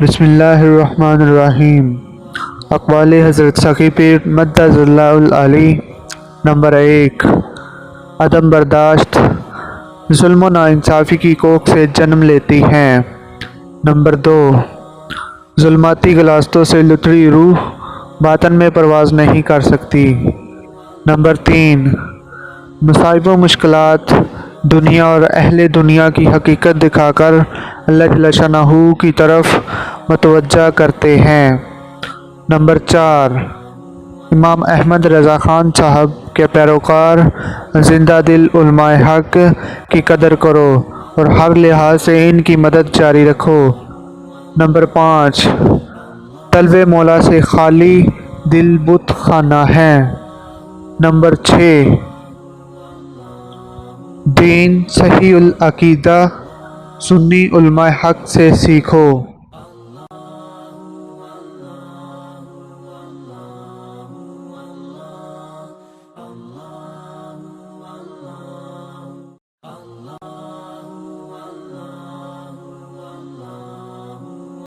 بسم اللہ الرحمن الرحیم۔ اقوال حضرت سخی پیر مدظ اللہ العلی۔ نمبر 1، عدم برداشت ظلم و ناانصافی کی کوکھ سے جنم لیتی ہیں۔ نمبر 2، ظلماتی غلاظتوں سے لتڑی روح باطن میں پرواز نہیں کر سکتی۔ نمبر 3، مصائب و مشکلات دنیا اور اہل دنیا کی حقیقت دکھا کر اللہ جل شانہ کی طرف متوجہ کرتے ہیں۔ نمبر 4، امام احمد رضا خان صاحب کے پیروکار زندہ دل علماء حق کی قدر کرو اور ہر لحاظ سے ان کی مدد جاری رکھو۔ نمبر 5، طلب مولا سے خالی دل بت خانہ ہیں۔ نمبر 6، دین صحیح العقیدہ سنی علماء حق سے سیکھو۔